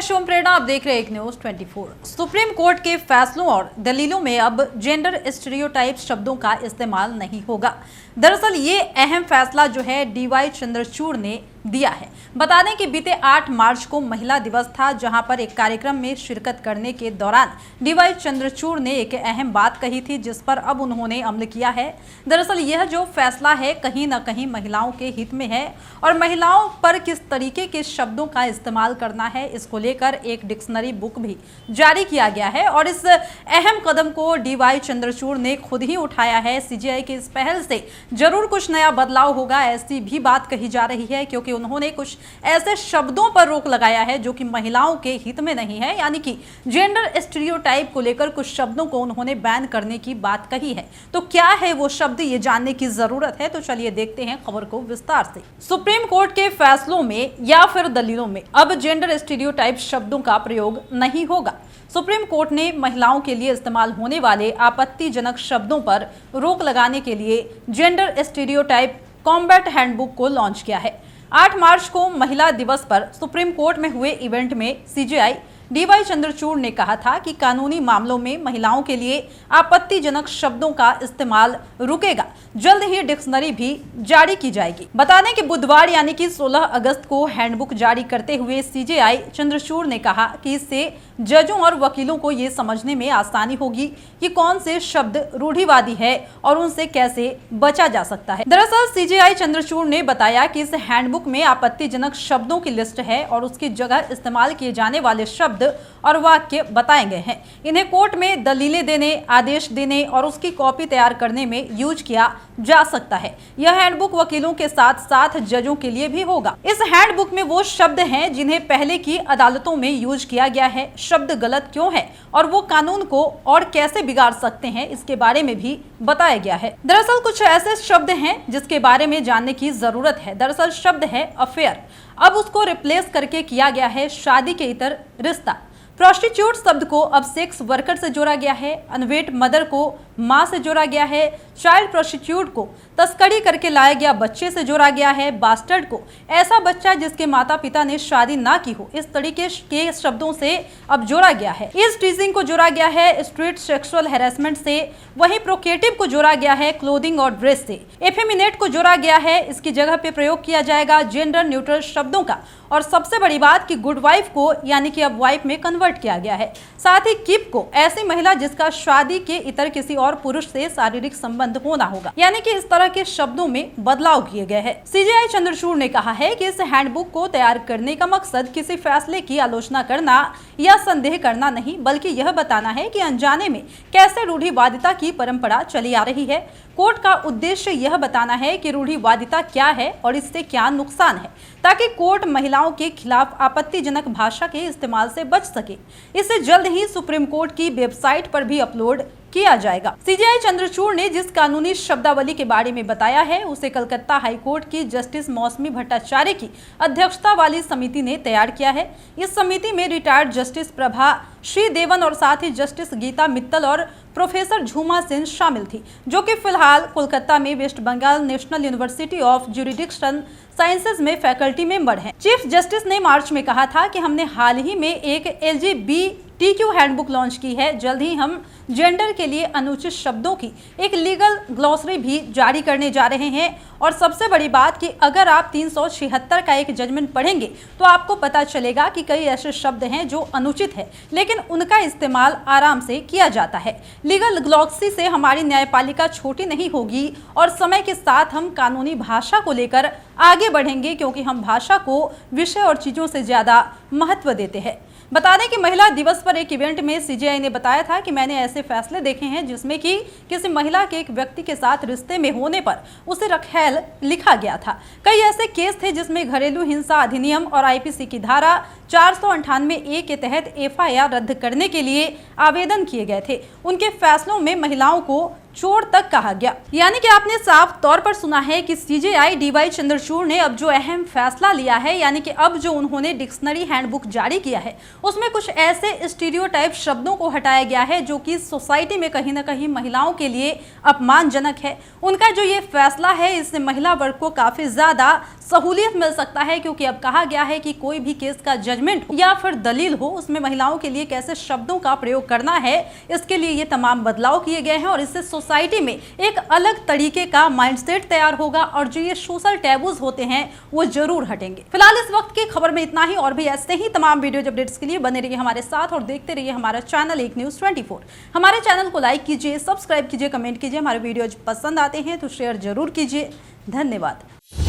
शिवम प्रेरणा, आप देख रहे हैं एक न्यूज 24। सुप्रीम कोर्ट के फैसलों और दलीलों में अब जेंडर स्टीरियोटाइप शब्दों का इस्तेमाल नहीं होगा। दरअसल ये अहम फैसला जो है डीवाई चंद्रचूड़ ने दिया है। बता दें कि बीते 8 मार्च को महिला दिवस था, जहां पर एक कार्यक्रम में शिरकत करने के दौरान डीवाई चंद्रचूड़ ने एक अहम बात कही थी, जिस पर अब उन्होंने अमल किया है। दरअसल यह जो फैसला है कहीं ना कहीं महिलाओं के हित में है और महिलाओं पर किस तरीके के शब्दों का इस्तेमाल करना है, इसको लेकर एक डिक्शनरी बुक भी जारी किया गया है। और इस अहम कदम को डीवाई चंद्रचूड़ ने खुद ही उठाया है। सीजेआई की इस पहल से जरूर कुछ नया बदलाव होगा, ऐसी भी बात कही जा रही है, क्योंकि उन्होंने कुछ ऐसे शब्दों पर रोक लगाया है जो कि महिलाओं के हित में नहीं है। यानी कि जेंडर स्टीरियोटाइप को लेकर कुछ शब्दों को उन्होंने बैन करने की बात कही है। तो क्या है वो शब्द, ये जानने की जरूरत है। तो चलिए देखते हैं खबर को विस्तार से। सुप्रीम कोर्ट के फैसलों में या फिर दलीलों में अब जेंडर स्टीरियोटाइप शब्दों का प्रयोग नहीं होगा। सुप्रीम कोर्ट ने महिलाओं के लिए इस्तेमाल होने वाले आपत्तिजनक शब्दों पर रोक लगाने के लिए जेंडर स्टीरियोटाइप कॉम्बैट हैंडबुक को लॉन्च किया है। 8 मार्च को महिला दिवस पर सुप्रीम कोर्ट में हुए इवेंट में सीजेआई डीवाई चंद्रचूड़ ने कहा था कि कानूनी मामलों में महिलाओं के लिए आपत्तिजनक शब्दों का इस्तेमाल रुकेगा। जल्द ही डिक्शनरी भी जारी की जाएगी। बता दें कि बुधवार यानी कि 16 अगस्त को हैंडबुक जारी करते हुए सीजेआई चंद्रचूड़ ने कहा कि इससे जजों और वकीलों को ये समझने में आसानी होगी कि कौन से शब्द रूढ़िवादी है और उनसे कैसे बचा जा सकता है। दरअसल सीजेआई चंद्रचूड़ ने बताया कि इस हैंडबुक में आपत्तिजनक शब्दों की लिस्ट है और उसकी जगह इस्तेमाल किए जाने वाले शब्द और वाक्य बताए गए हैं। इन्हें कोर्ट में दलीलें देने, आदेश देने और उसकी कॉपी तैयार करने में यूज किया जा सकता है। यह हैंडबुक वकीलों के साथ साथ जजों के लिए भी होगा। इस हैंडबुक में वो शब्द हैं जिन्हें पहले की अदालतों में यूज किया गया है। शब्द गलत क्यों है और वो कानून को और कैसे बिगाड़ सकते हैं, इसके बारे में भी बताया गया है। दरअसल कुछ ऐसे शब्द हैं जिसके बारे में जानने की जरूरत है। दरअसल शब्द है अफेयर, अब उसको रिप्लेस करके किया गया है शादी के इतर रिश्ता। प्रोस्टिट्यूट शब्द को अब सेक्स वर्कर से जोड़ा गया है। अनवेट मदर को मां से जोड़ा गया है। चाइल्ड प्रोस्टिट्यूट को तस्करी करके लाया गया बच्चे से जोड़ा गया है। बास्टर्ड को ऐसा बच्चा जिसके माता पिता ने शादी ना की हो। इस तरीके के शब्दों से अब जोड़ा गया है। इस टीजिंग को जोड़ा गया है स्ट्रीट सेक्सुअल हैरेसमेंट से। वहीं प्रोकेटिव को जोड़ा गया है क्लोथिंग और ड्रेस से। एफेमिनेट को जोड़ा गया है, इसकी जगह पे प्रयोग किया जाएगा जेंडर न्यूट्रल शब्दों का। और सबसे बड़ी बात कि गुड वाइफ को यानी कि अब वाइफ में कन्वर्ट किया गया है। साथ ही कीप को ऐसी महिला जिसका शादी के इतर किसी और पुरुष से शारीरिक संबंध होना होगा। यानी कि इस तरह के शब्दों में बदलाव किए गए हैं। सीजेआई चंद्रचूड़ ने कहा है कि इस हैंडबुक को तैयार करने का मकसद किसी फैसले की आलोचना करना या संदेह करना नहीं, बल्कि यह बताना है कि अनजाने में कैसे रूढ़िवादिता की परंपरा चली आ रही है। कोर्ट का उद्देश्य यह बताना है कि रूढ़िवादिता क्या है और इससे क्या नुकसान है, ताकि कोर्ट महिलाओं के खिलाफ आपत्तिजनक भाषा के इस्तेमाल से बच सके। इसे जल्द ही सुप्रीम कोर्ट की वेबसाइट पर भी अपलोड किया जाएगा। सीजेआई चंद्रचूड़ ने जिस कानूनी शब्दावली के बारे में बताया है उसे कलकत्ता हाईकोर्ट की जस्टिस मौसमी भट्टाचार्य की अध्यक्षता वाली समिति ने तैयार किया है। इस समिति में रिटायर्ड जस्टिस प्रभा श्रीदेवन और साथ ही जस्टिस गीता मित्तल और प्रोफेसर झूमा सेन शामिल थी, जो कि फिलहाल कोलकाता में West Bengal National University of Jurisdiction Sciences में फैकल्टी मेंबर हैं। चीफ जस्टिस ने मार्च में कहा था कि हमने हाल ही में एक LGBTQ हैंडबुक लॉन्च की है। जल्द ही हम जेंडर के लिए अनुचित शब्दों की एक लीगल ग्लॉसरी भी जारी करने जा रहे हैं। और सबसे बड़ी बात कि अगर आप 376 का एक जजमेंट पढ़ेंगे तो आपको पता चलेगा कि कई ऐसे शब्द हैं जो अनुचित है, लेकिन उनका इस्तेमाल आराम से किया जाता है। लीगल ग्लॉसरी से हमारी न्यायपालिका छोटी नहीं होगी और समय के साथ हम कानूनी भाषा को लेकर आगे बढ़ेंगे, क्योंकि हम भाषा को विषय और चीजों से ज्यादा महत्व देते हैं। बता दें कि महिला दिवस पर एक इवेंट में सीजेआई ने बताया था कि मैंने ऐसे फैसले देखे हैं जिसमें कि किसी महिला के एक व्यक्ति के साथ रिश्ते में होने पर उसे रखेल लिखा गया था। कई ऐसे केस थे जिसमें घरेलू हिंसा अधिनियम और आईपीसी की धारा 498A के तहत FIR रद्द करने के लिए आवेदन किए गए थे। उनके फैसलों में महिलाओं को चोर तक कहा गया। यानी कि आपने साफ तौर पर सुना है कि सीजेआई डीवाई चंद्रचूड़ ने अब जो अहम फैसला लिया है, यानी कि अब जो उन्होंने डिक्शनरी हैंडबुक जारी किया है उसमें कुछ ऐसे स्टीरियोटाइप शब्दों को हटाया गया है जो कि सोसाइटी में कहीं ना कहीं महिलाओं के लिए अपमानजनक है। उनका जो ये फैसला है इससे महिला वर्ग को काफी ज्यादा सहूलियत मिल सकता है, क्योंकि अब कहा गया है कि कोई भी केस का जजमेंट या फिर दलील हो, उसमें महिलाओं के लिए कैसे शब्दों का प्रयोग करना है, इसके लिए ये तमाम बदलाव किए गए हैं और इससे सोसाइटी में एक अलग तरीके का माइंडसेट तैयार होगा और जो ये सोशल टैबूज होते हैं वो जरूर हटेंगे। फिलहाल इस वक्त की खबर में इतना ही, और भी ऐसे ही तमाम वीडियो अपडेट्स के लिए बने रहिए हमारे साथ और देखते रहिए हमारा चैनल एक न्यूज़ 24। हमारे चैनल को लाइक कीजिए, सब्सक्राइब कीजिए, कमेंट कीजिए। हमारे वीडियो पसंद आते हैं तो शेयर जरूर कीजिए। धन्यवाद।